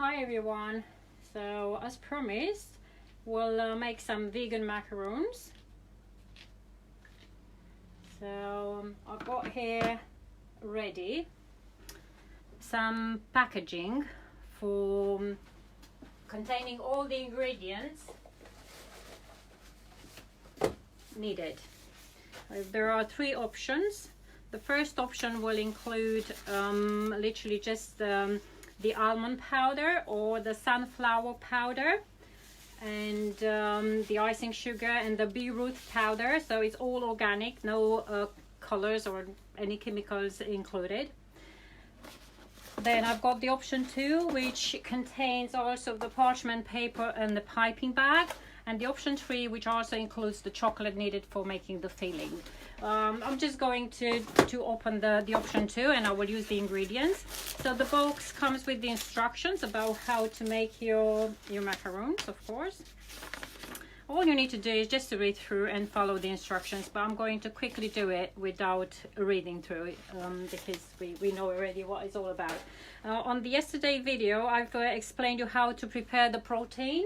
Hi everyone. So as promised, we'll make some vegan macarons. So I've got here ready some packaging for containing all the ingredients needed. There are three options. The first option will include literally just the almond powder or the sunflower powder, and the icing sugar and the beetroot powder. So it's all organic, no colors or any chemicals included. Then I've got the option 2, which contains also the parchment paper and the piping bag, and the option 3, which also includes the chocolate needed for making the filling. I'm just going to open the option 2, and I will use the ingredients. So the box comes with the instructions about how to make your macarons, of course. All you need to do is just to read through and follow the instructions, but I'm going to quickly do it without reading through it because we know already what it's all about. On the yesterday video, I've explained you how to prepare the protein.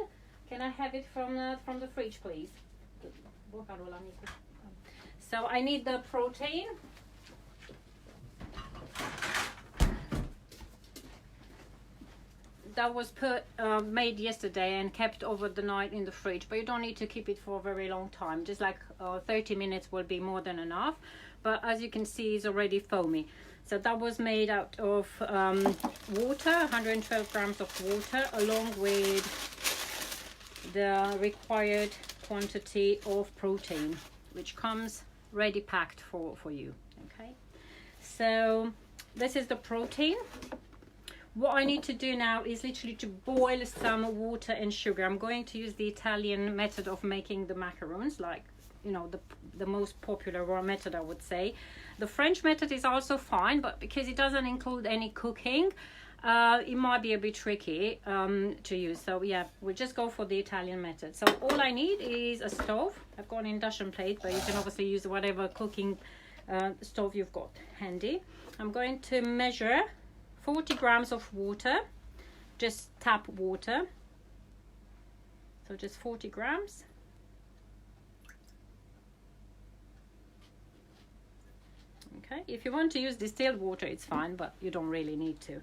Can I have it from the fridge, please? So I need the protein. That was made yesterday and kept over the night in the fridge, but you don't need to keep it for a very long time. Just like 30 minutes will be more than enough. But as you can see, it's already foamy. So that was made out of water, 112 grams of water, along with the required quantity of protein, which comes ready packed for you. Okay, so this is the protein. What I need to do now is literally to boil some water and sugar. I'm going to use the Italian method of making the macarons, like, you know, the most popular method, I would say. The French method is also fine, but because it doesn't include any cooking, it might be a bit tricky to use. So yeah, we'll just go for the Italian method. So all I need is a stove. I've got an induction plate, but you can obviously use whatever cooking stove you've got handy. I'm going to measure 40 grams of water, just tap water. So just 40 grams. Okay, if you want to use distilled water, it's fine, but you don't really need to.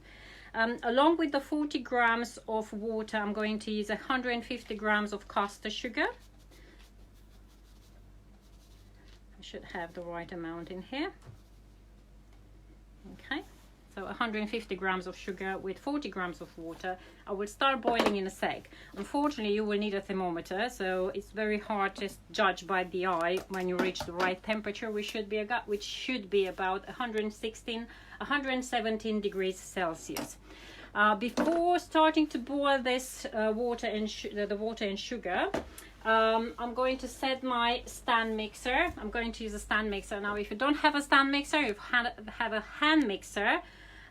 Along with the 40 grams of water, I'm going to use 150 grams of caster sugar. I should have the right amount in here. Okay, so 150 grams of sugar with 40 grams of water. I will start boiling in a sec. Unfortunately, you will need a thermometer, so it's very hard to judge by the eye when you reach the right temperature, which should be about 117 degrees Celsius. Before starting to boil this water and sugar, I'm going to set my stand mixer. I'm going to use a stand mixer. Now, if you don't have a stand mixer, if you have a hand mixer,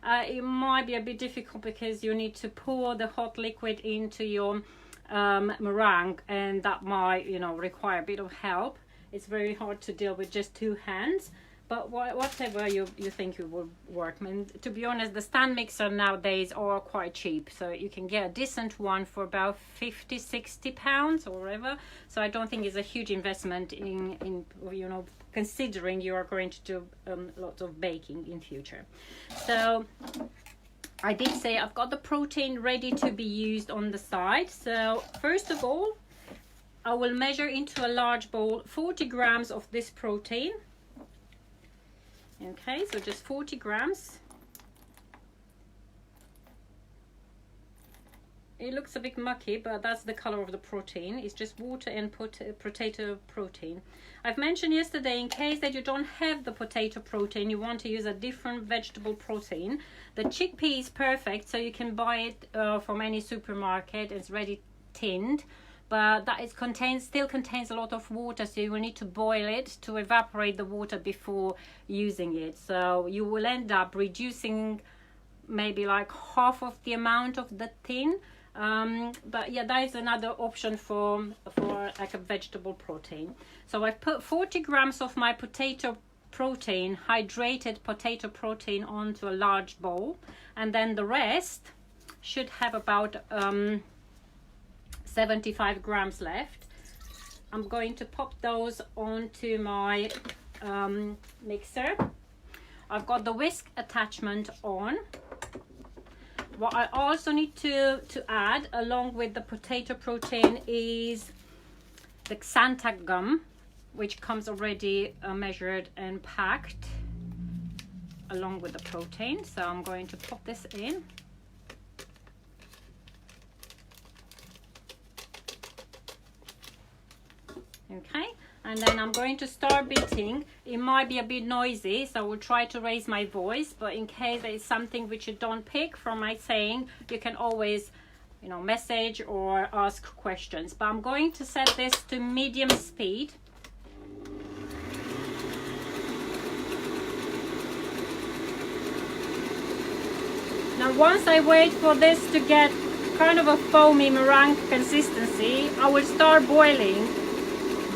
it might be a bit difficult because you need to pour the hot liquid into your meringue, and that might, you know, require a bit of help. It's very hard to deal with just two hands, but whatever you think it will work. I mean, to be honest, the stand mixer nowadays are quite cheap, so you can get a decent one for about 50-60 pounds or whatever. So I don't think it's a huge investment in you know, considering you are going to do lots of baking in future. So I did say I've got the protein ready to be used on the side. So first of all, I will measure into a large bowl 40 grams of this protein. Okay, so just 40 grams. It looks a bit mucky, but that's the color of the protein. It's just water and potato protein. I've mentioned yesterday, in case that you don't have the potato protein, you want to use a different vegetable protein. The chickpea is perfect, so you can buy it from any supermarket. It's ready tinned, but that still contains a lot of water, so you will need to boil it to evaporate the water before using it. So you will end up reducing maybe like half of the amount of the tin. But yeah, that is another option for like a vegetable protein. So I've put 40 grams of my potato protein, hydrated potato protein, onto a large bowl, and then the rest should have about 75 grams left. I'm going to pop those onto my mixer. I've got the whisk attachment on. What I also need to add along with the potato protein is the xanthan gum, which comes already measured and packed along with the protein. So I'm going to pop this in. Okay, and then I'm going to start beating. It might be a bit noisy, so I will try to raise my voice, but in case there is something which you don't pick from my saying, you can always, you know, message or ask questions. But I'm going to set this to medium speed. Now once I wait for this to get kind of a foamy meringue consistency, I will start boiling.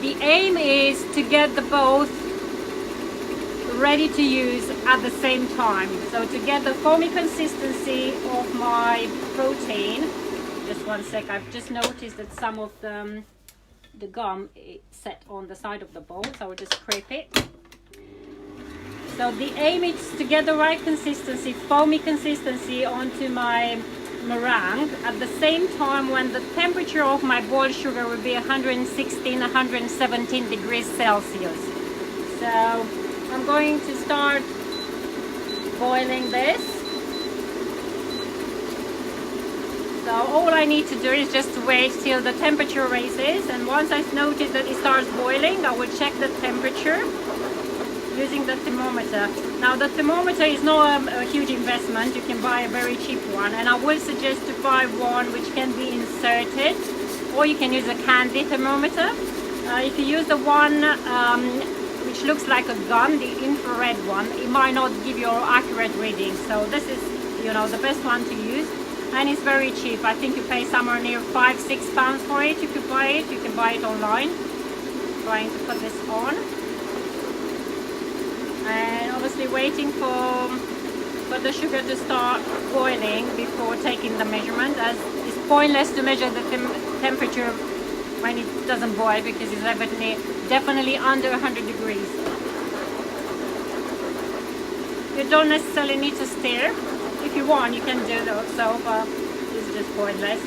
The aim is to get the both ready to use at the same time. So to get the foamy consistency of my protein, just one sec, I've just noticed that some of the gum is set on the side of the bowl, so I will just scrape it. So the aim is to get the right consistency, foamy consistency onto my meringue at the same time when the temperature of my boiled sugar will be 116, 117 degrees Celsius. So I'm going to start boiling this. So all I need to do is just wait till the temperature raises, and once I notice that it starts boiling, I will check the temperature using the thermometer. Now the thermometer is not a huge investment. You can buy a very cheap one, and I will suggest to buy one which can be inserted, or you can use a candy thermometer. If you use the one which looks like a gun, the infrared one, it might not give you accurate reading. So this is, you know, the best one to use, and it's very cheap. I think you pay somewhere near £5-6 for it. You could buy it. You can buy it online. Trying to put this on. And obviously waiting for the sugar to start boiling before taking the measurement, as it's pointless to measure the temperature when it doesn't boil, because it's definitely under 100 degrees. You don't necessarily need to stir. If you want, you can do so, but it's just pointless.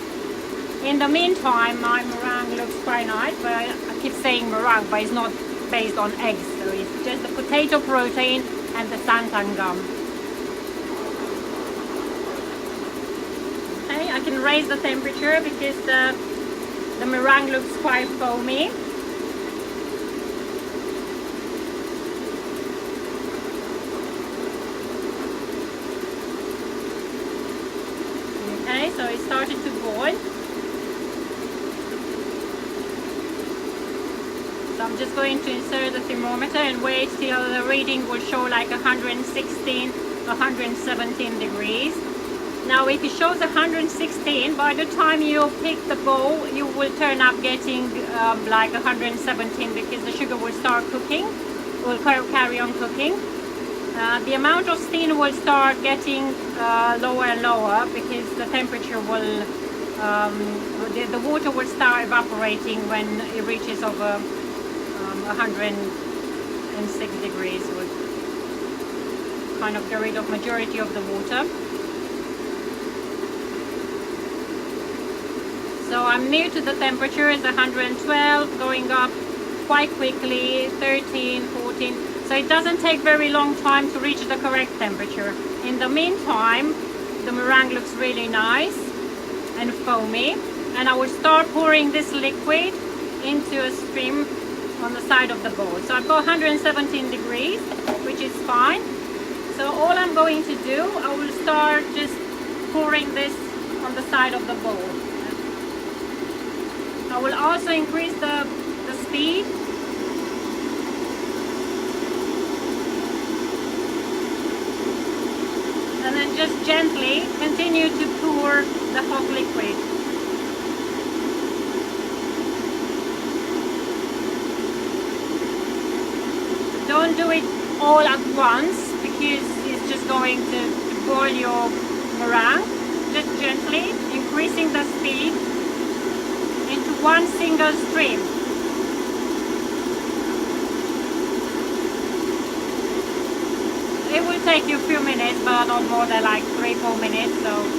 In the meantime, my meringue looks quite nice, but I keep saying meringue, but it's not based on eggs, so it's just the potato protein and the xanthan gum. Okay, I can raise the temperature because the meringue looks quite foamy. Okay, so it started to boil. So I'm just going to insert the thermometer and wait till the reading will show like 116, 117 degrees. Now if it shows 116, by the time you pick the bowl, you will turn up getting like 117, because the sugar will start cooking, will carry on cooking. The amount of steam will start getting lower and lower, because the temperature will, the water will start evaporating when it reaches over 106 degrees. Would kind of get rid of majority of the water. So I'm near to the temperature, is 112, going up quite quickly, 13, 14. So it doesn't take very long time to reach the correct temperature. In the meantime, the meringue looks really nice and foamy, and I will start pouring this liquid into a stream on the side of the bowl. So I've got 117 degrees, which is fine. So all I'm going to do, I will start just pouring this on the side of the bowl. I will also increase the speed. And then just gently continue to pour the hot liquid. Don't do it all at once, because it's just going to boil your meringue. Just gentle. gently, increasing the speed into one single stream. It will take you a few minutes, but not more than like 3-4 minutes. So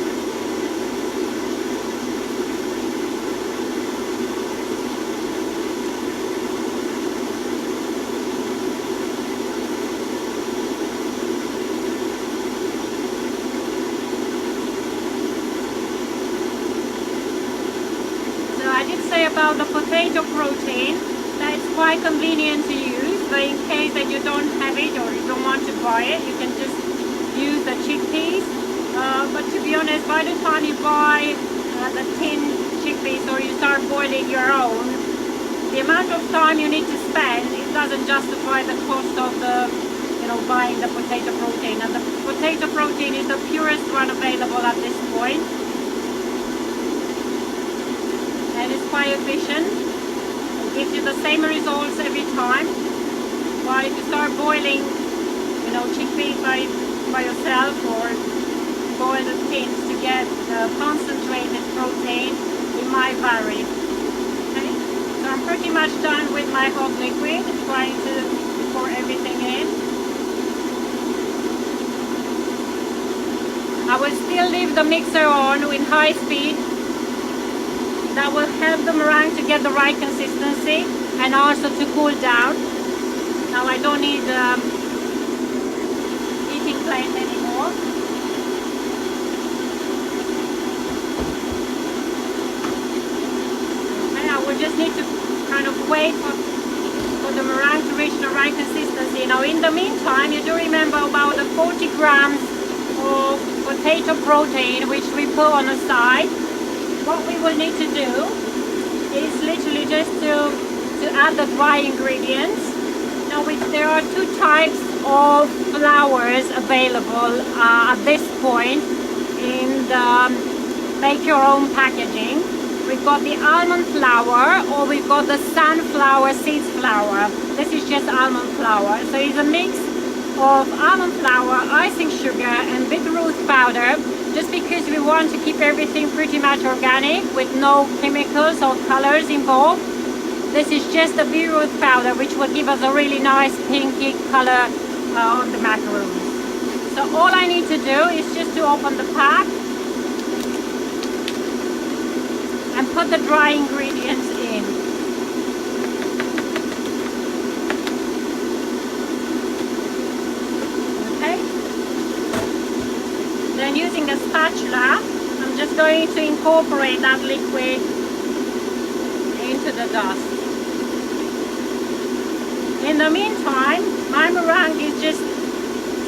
I did say about the potato protein that it's quite convenient to use, but in case that you don't have it or you don't want to buy it, you can just use the chickpeas. But to be honest, by the time you buy the tin chickpeas or you start boiling your own, the amount of time you need to spend, it doesn't justify the cost of the, buying the potato protein. And the potato protein is the purest one available at this point. And it's quite efficient. It gives you the same results every time. While if you start boiling, chickpeas by yourself, or boil the tins to get concentrated protein, it might vary. Okay, so I'm pretty much done with my hot liquid, trying to pour everything in. I will still leave the mixer on with high speed. That will help the meringue to get the right consistency and also to cool down. Now I don't need heating plate anymore. And I will just need to kind of wait for the meringue to reach the right consistency. Now in the meantime, you do remember about the 40 grams of potato protein which we put on the side. What we will need to do is literally just to add the dry ingredients. Now there are two types of flours available at this point in the make your own packaging. We've got the almond flour, or we've got the sunflower seeds flour. This is just almond flour. So it's a mix of almond flour, icing sugar and beetroot powder, just because we want to keep everything pretty much organic with no chemicals or colors involved. This is just the beetroot powder, which will give us a really nice pinky color on the macarons. So all I need to do is just to open the pack and put the dry ingredients in. Then using a spatula, I'm just going to incorporate that liquid into the dust. In the meantime, my meringue is just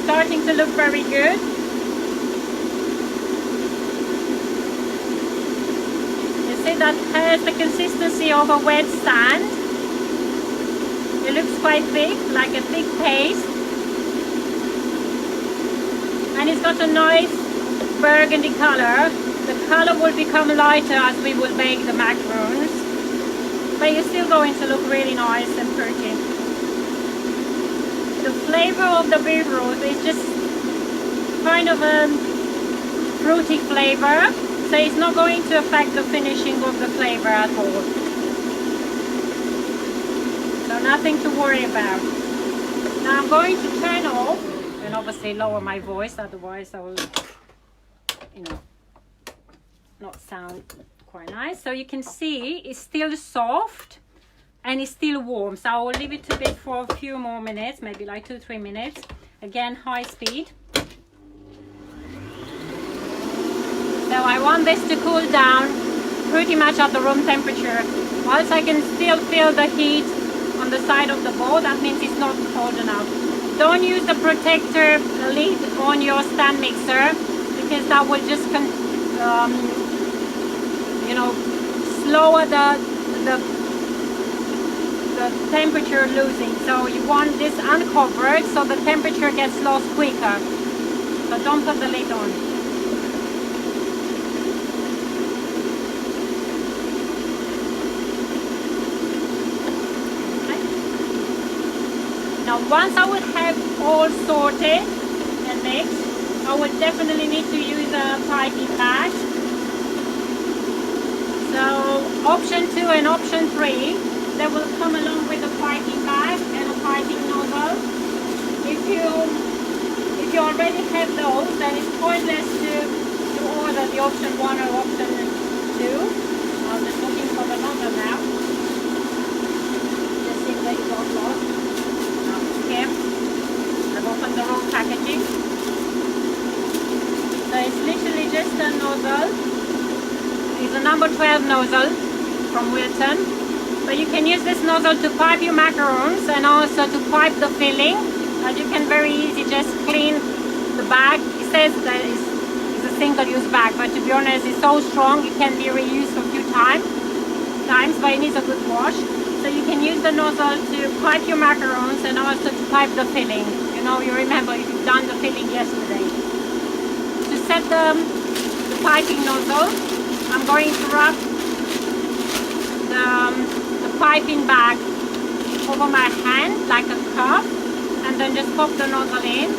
starting to look very good. You see that has the consistency of a wet sand. It looks quite thick, like a thick paste. And it's got a nice burgundy color. The color will become lighter as we will bake the macarons, but you're still going to look really nice and pretty. The flavor of the beetroot is just kind of a fruity flavor, so it's not going to affect the finishing of the flavor at all. So nothing to worry about. Now I'm going to turn off and obviously lower my voice, otherwise I will, not sound quite nice. So you can see it's still soft and it's still warm. So I will leave it a bit for a few more minutes, maybe like 2-3 minutes. Again, high speed. So I want this to cool down pretty much at the room temperature. Whilst I can still feel the heat on the side of the bowl, that means it's not cold enough. Don't use the protector lid on your stand mixer, because that will just slower the temperature losing. So you want this uncovered so the temperature gets lost quicker. So don't put the lid on. Now once I will have all sorted and mixed, I will definitely need to use a piping bag So option 2 and option 3, they will come along with a piping bag and a piping nozzle. If you already have those, then it's pointless to order the option 1 or option 2. I'm just looking for the nozzle now. Just see if they got lost. No, here. I've opened the wrong packaging. So it's literally just a nozzle. It's a number 12 nozzle from Wilton. But you can use this nozzle to pipe your macarons and also to pipe the filling. And you can very easily just clean the bag. It says that it's a single-use bag, but to be honest, it's so strong it can be reused a few times, but it needs a good wash. So you can use the nozzle to pipe your macarons and also to pipe the filling. You know, you remember you've done the filling yesterday. To set the piping nozzle, I'm going to wrap the piping bag over my hand like a cup, and then just pop the nozzle in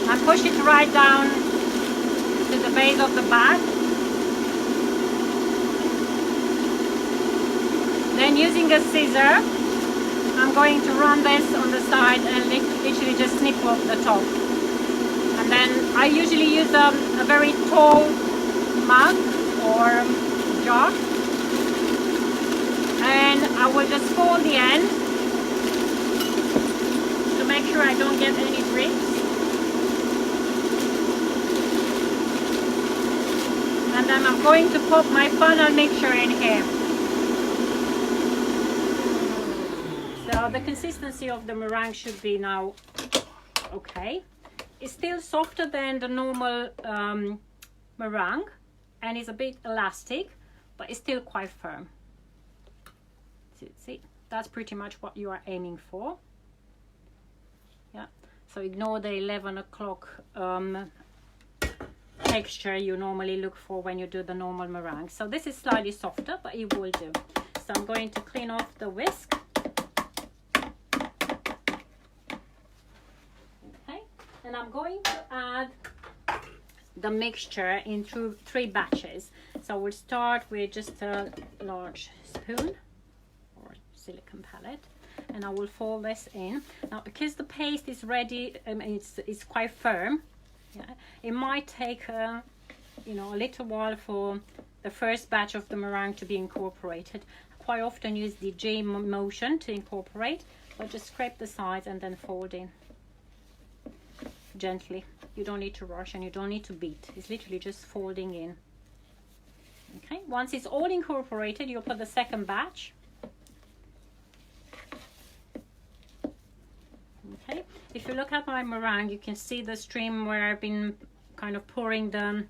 and push it right down to the base of the bag. Then using a scissor, I'm going to run this on the side and literally just snip off the top. And then I usually use a very tall mug or jar, and I will just fold the end to make sure I don't get any drips. And then I'm going to put my funnel mixture in here. So the consistency of the meringue should be now okay. It's still softer than the normal meringue, and it's a bit elastic, but it's still quite firm. See, that's pretty much what you are aiming for. Yeah, so ignore the 11 o'clock texture you normally look for when you do the normal meringue. So this is slightly softer, but it will do. So I'm going to clean off the whisk. Okay, and I'm going to add the mixture in 3 batches. So we'll start with just a large spoon or silicone palette, and I will fold this in. Now, because the paste is ready, it's quite firm. Yeah, it might take you know, a little while for the first batch of the meringue to be incorporated. I quite often use the J motion to incorporate, but just scrape the sides and then fold in gently. You don't need to rush and you don't need to beat. It's literally just folding in. Okay, once it's all incorporated, you'll put the second batch. Okay, if you look at my meringue, you can see the stream where I've been kind of pouring the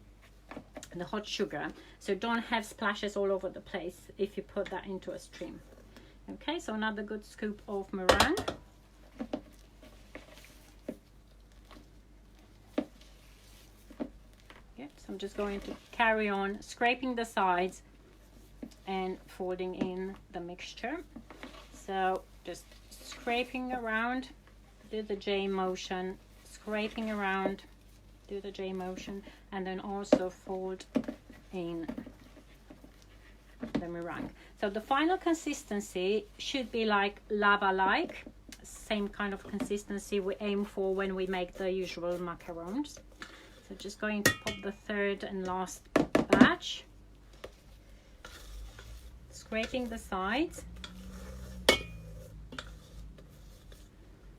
hot sugar. So don't have splashes all over the place if you put that into a stream. Okay, so another good scoop of meringue. So I'm just going to carry on scraping the sides and folding in the mixture. So just scraping around, do the J motion, scraping around, do the J motion, and then also fold in the meringue. So the final consistency should be like lava-like, same kind of consistency we aim for when we make the usual macarons. So just going to pop the third and last batch, scraping the sides.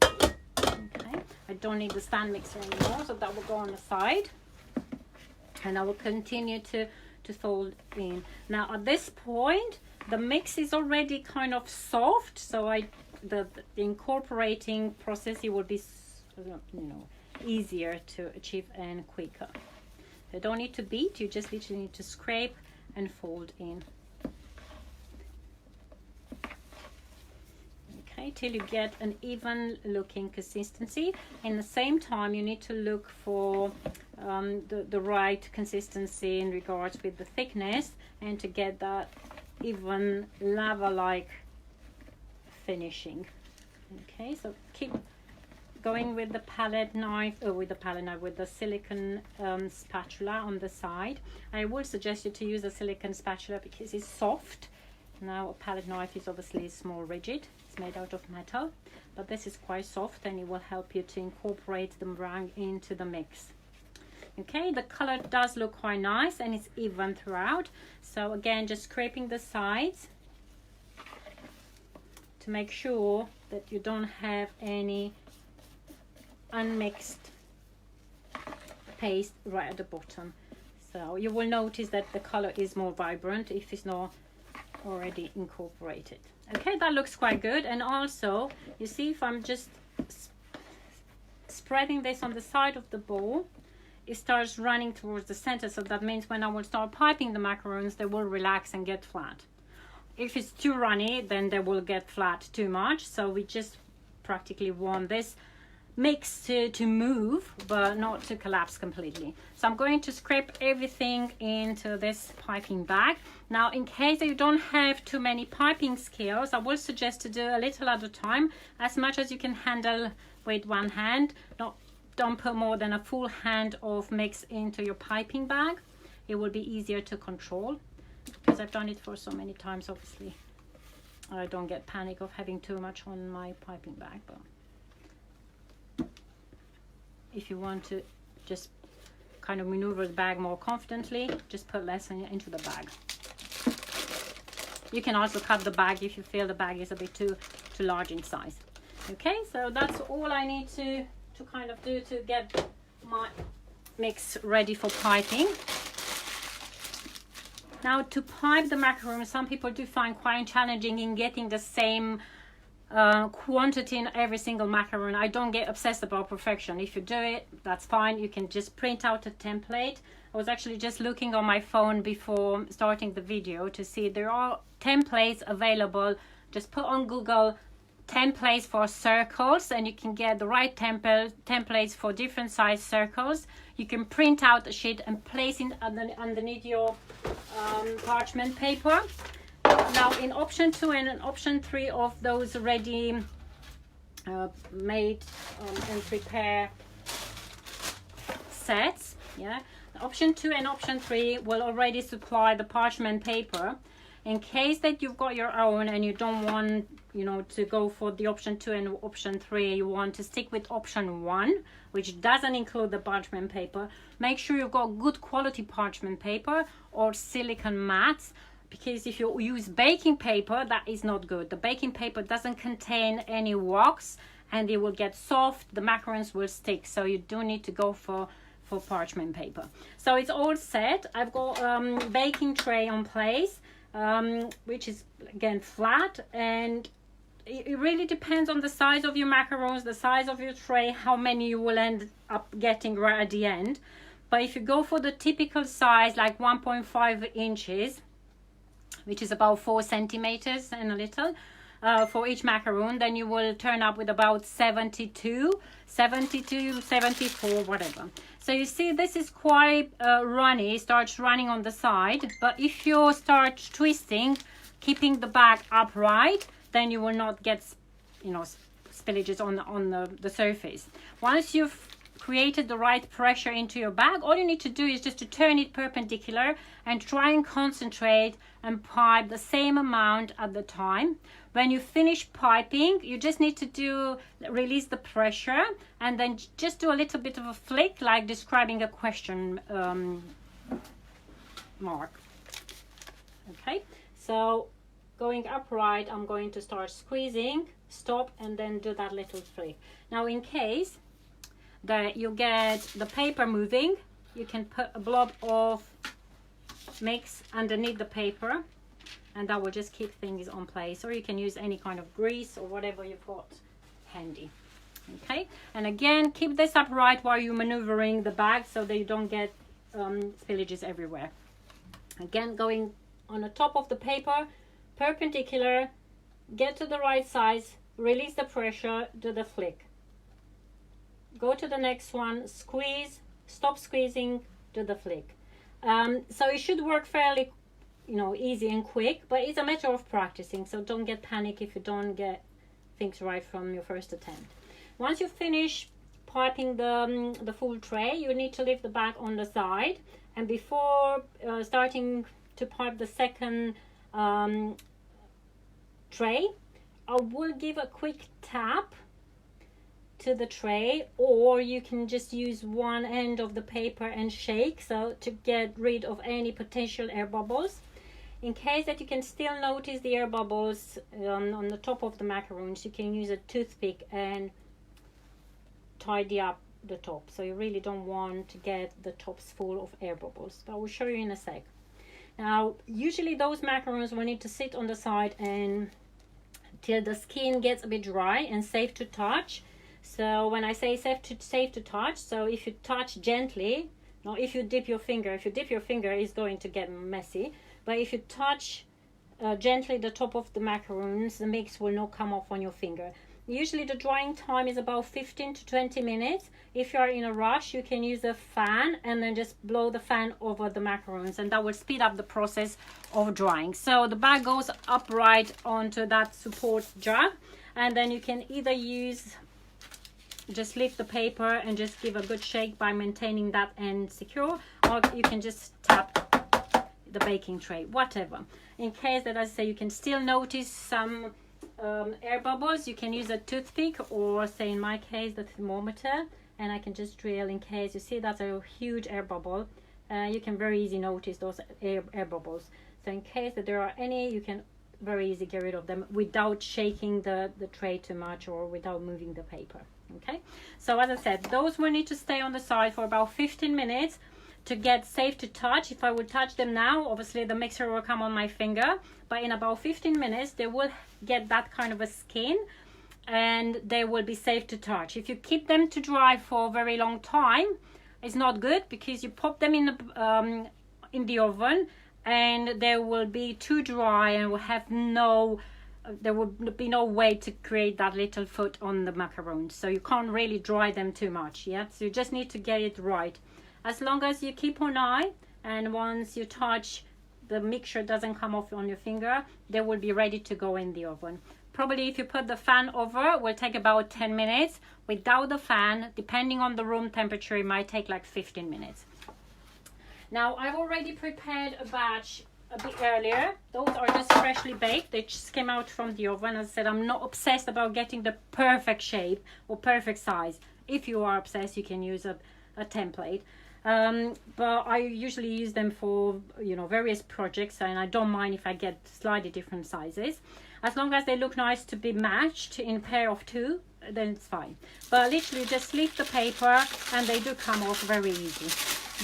Okay, I don't need the stand mixer anymore, so that will go on the side, and I will continue to fold in. Now at this point the mix is already kind of soft, so the incorporating process, it will be, you know, easier to achieve and quicker. You don't need to beat, you just literally need to scrape and fold in. Okay, till you get an even looking consistency. In the same time, you need to look for the right consistency in regards with the thickness, and to get that even lava-like finishing. Okay, so keep going with the palette knife, or with the silicone spatula on the side. I would suggest you to use a silicone spatula because it's soft. Now a palette knife is obviously more rigid, it's made out of metal, but this is quite soft and it will help you to incorporate the meringue into the mix. Okay, the color does look quite nice and it's even throughout. So again, just scraping the sides to make sure that you don't have any unmixed paste right at the bottom. So you will notice that the color is more vibrant if it's not already incorporated. Okay, that looks quite good. And also, you see, if I'm just spreading this on the side of the bowl, it starts running towards the center. So that means when I will start piping the macarons, they will relax and get flat. If it's too runny, then they will get flat too much. So we just practically want this mix to move, but not to collapse completely. So I'm going to scrape everything into this piping bag. Now, in case you don't have too many piping skills, I will suggest to do a little at a time, as much as you can handle with one hand. Don't put more than a full hand of mix into your piping bag. It will be easier to control. Because I've done it for so many times, obviously I don't get panic of having too much on my piping bag. But if you want to just kind of maneuver the bag more confidently, just put less into the bag. You can also cut the bag if you feel the bag is a bit too large in size. Okay, so that's all I need to kind of do to get my mix ready for piping. Now, to pipe the macarons, some people do find quite challenging in getting the same quantity in every single macaron. I don't get obsessed about perfection. If you do it, that's fine. You can just print out a template. I was actually just looking on my phone before starting the video to see there are templates available. Just put on Google templates for circles and you can get the right templates for different size circles. You can print out the sheet and place it underneath your parchment paper. Now, in option 2 and in option 3 of those ready made and prepare sets, option 2 and option 3 will already supply the parchment paper. In case that you've got your own and you don't want, to go for the option 2 and option 3, you want to stick with option 1, which doesn't include the parchment paper. Make sure you've got good quality parchment paper or silicone mats, because if you use baking paper, that is not good. The baking paper doesn't contain any wax and it will get soft, the macarons will stick. So you do need to go for parchment paper. So it's all set. I've got baking tray on place, which is again flat, and it really depends on the size of your macarons, the size of your tray, how many you will end up getting right at the end. But if you go for the typical size, like 1.5 inches, which is about 4 centimeters and a little, for each macaron, then you will turn up with about 72, 74, whatever. So you see, this is quite runny, starts running on the side, but if you start twisting, keeping the bag upright, then you will not get, spillages on the surface. Once you've created the right pressure into your bag, all you need to do is just to turn it perpendicular and try and concentrate and pipe the same amount at the time. When you finish piping, you just need to release the pressure and then just do a little bit of a flick, like describing a question mark. Okay, so going upright, I'm going to start squeezing, stop, and then do that little flick. Now, in case that you get the paper moving, you can put a blob of mix underneath the paper, and that will just keep things on place. Or you can use any kind of grease or whatever you've got handy. Okay, and again, keep this upright while you're maneuvering the bag so that you don't get spillages everywhere. Again, going on the top of the paper, perpendicular, get to the right size, release the pressure, do the flick. Go to the next one, squeeze, stop squeezing, do the flick. So it should work fairly, easy and quick, but it's a matter of practicing. So don't get panic if you don't get things right from your first attempt. Once you finish piping the full tray, you need to leave the bag on the side, and before starting to pipe the second tray, I will give a quick tap to the tray, or you can just use one end of the paper and shake, so to get rid of any potential air bubbles. In case that you can still notice the air bubbles on the top of the macarons, you can use a toothpick and tidy up the top, so you really don't want to get the tops full of air bubbles, but I will show you in a sec. Now usually those macarons will need to sit on the side and till the skin gets a bit dry and safe to touch. So when I say safe to touch, so if you touch gently, not if you dip your finger. If you dip your finger, it's going to get messy, but if you touch gently the top of the macarons, the mix will not come off on your finger. Usually the drying time is about 15 to 20 minutes. If you are in a rush, you can use a fan and then just blow the fan over the macarons, and that will speed up the process of drying. So the bag goes upright onto that support jug, and then you can either just lift the paper and just give a good shake by maintaining that end secure, or you can just tap the baking tray, whatever. In case that, as I say, you can still notice some air bubbles, you can use a toothpick, or say in my case the thermometer, and I can just drill. In case you see that's a huge air bubble, you can very easily notice those air bubbles. So in case that there are any, you can very easily get rid of them without shaking the tray too much or without moving the paper. Okay, so as I said, those will need to stay on the side for about 15 minutes to get safe to touch. If I would touch them now, obviously the mixture will come on my finger, but in about 15 minutes they will get that kind of a skin and they will be safe to touch. If you keep them to dry for a very long time, it's not good, because you pop them in the oven and they will be too dry and will have there will be no way to create that little foot on the macarons, so you can't really dry them too much. Yeah, so you just need to get it right. As long as you keep an eye, and once you touch, the mixture doesn't come off on your finger, they will be ready to go in the oven. Probably if you put the fan over, it will take about 10 minutes. Without the fan, depending on the room temperature, it might take like 15 minutes. Now I've already prepared a batch a bit earlier. Those are just freshly baked. They just came out from the oven. As I said, I'm not obsessed about getting the perfect shape or perfect size. If you are obsessed, you can use a template. But I usually use them for various projects, and I don't mind if I get slightly different sizes, as long as they look nice to be matched in a pair of two, then it's fine. But literally just lift the paper and they do come off very easy.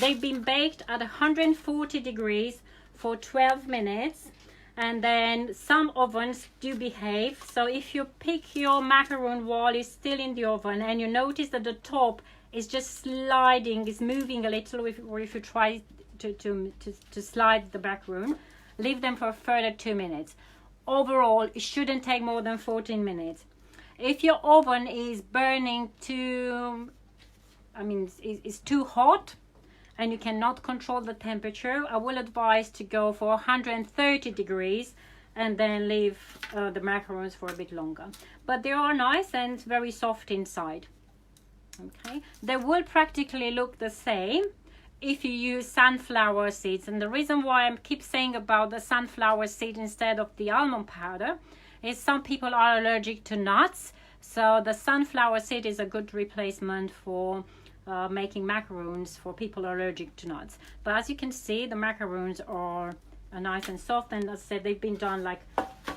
They've been baked at 140 degrees for 12 minutes, and then some ovens do behave. So if you pick your macaron while it's still in the oven and you notice that the top is just sliding, is moving a little, or if you try to slide the macaron, leave them for a further 2 minutes. Overall, it shouldn't take more than 14 minutes. If your oven is burning it's too hot and you cannot control the temperature, I will advise to go for 130 degrees and then leave the macarons for a bit longer. But they are nice and very soft inside. Okay, they will practically look the same if you use sunflower seeds, and the reason why I keep saying about the sunflower seed instead of the almond powder is some people are allergic to nuts, so the sunflower seed is a good replacement for making macarons for people allergic to nuts. But as you can see, the macarons are nice and soft, and as I said, they've been done like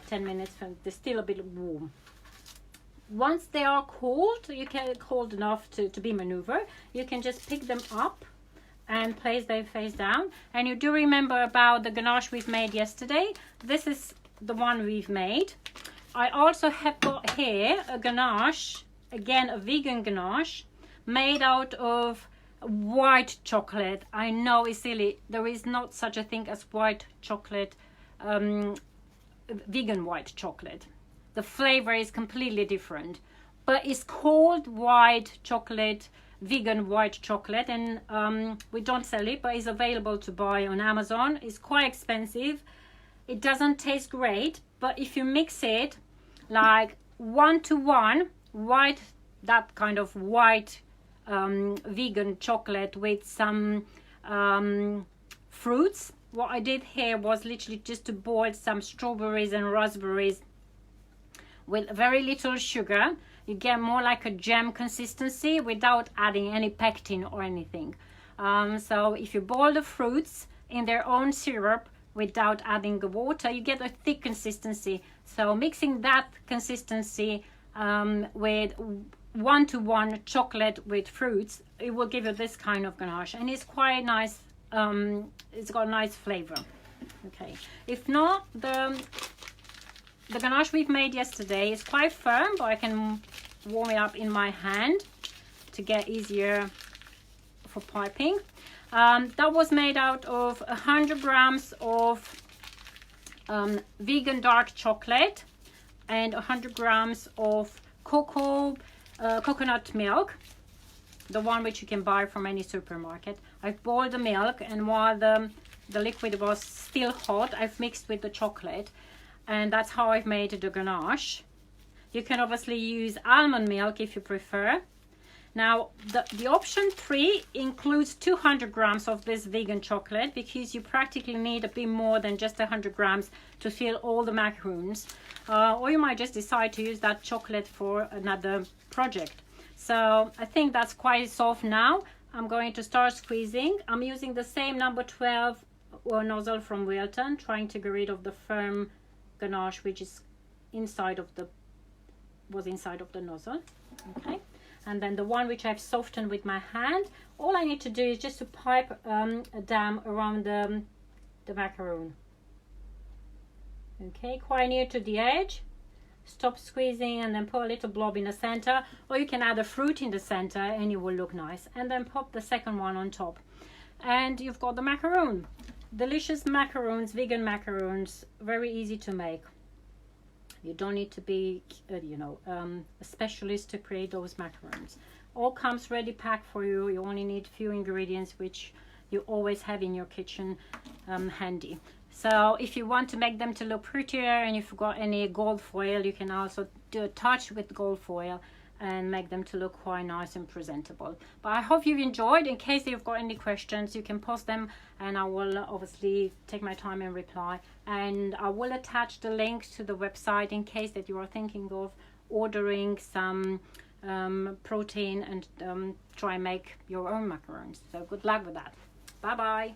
10 minutes and they're still a bit warm. Once they are cold, cold enough to be maneuvered, you can just pick them up and place them face down. And you do remember about the ganache we've made yesterday. This is the one we've made. I also have got here a ganache, again a vegan ganache, made out of white chocolate. I know it's silly, there is not such a thing as white chocolate, vegan white chocolate. The flavor is completely different, but it's called white chocolate, vegan white chocolate, and we don't sell it, but it's available to buy on Amazon. It's quite expensive. It doesn't taste great, but if you mix it like 1-to-1 white that kind of white vegan chocolate with some fruits. What I did here was literally just to boil some strawberries and raspberries with very little sugar. You get more like a jam consistency without adding any pectin or anything. So if you boil the fruits in their own syrup without adding the water, you get a thick consistency. So mixing that consistency with 1-to-1 chocolate with fruits, it will give you this kind of ganache, and it's quite nice. It's got a nice flavor. Okay, if not, the ganache we've made yesterday is quite firm, but I can warm it up in my hand to get easier for piping. That was made out of 100 grams of vegan dark chocolate and 100 grams of coconut milk, the one which you can buy from any supermarket. I've boiled the milk, and while the liquid was still hot, I've mixed with the chocolate, and that's how I've made the ganache. You can obviously use almond milk if you prefer. Now the option 3 includes 200 grams of this vegan chocolate, because you practically need a bit more than just 100 grams to fill all the macarons, or you might just decide to use that chocolate for another project. So I think that's quite soft now. I'm going to start squeezing. I'm using the same number 12 nozzle from Wilton, trying to get rid of the firm ganache which is inside of the nozzle. Okay, and then the one which I've softened with my hand, all I need to do is just to pipe a dam around the macaron. Okay, quite near to the edge. Stop squeezing and then put a little blob in the center, or you can add a fruit in the center and it will look nice, and then pop the second one on top, and you've got the macaron. Delicious macarons, vegan macarons, very easy to make. You don't need to be a specialist to create those macarons. All comes ready packed for you. You only need few ingredients which you always have in your kitchen handy. So if you want to make them to look prettier, and if you've got any gold foil, you can also do a touch with gold foil and make them to look quite nice and presentable. But I hope you've enjoyed. In case you've got any questions, you can post them and I will obviously take my time and reply. And I will attach the link to the website in case that you are thinking of ordering some protein and try and make your own macarons. So good luck with that. Bye bye.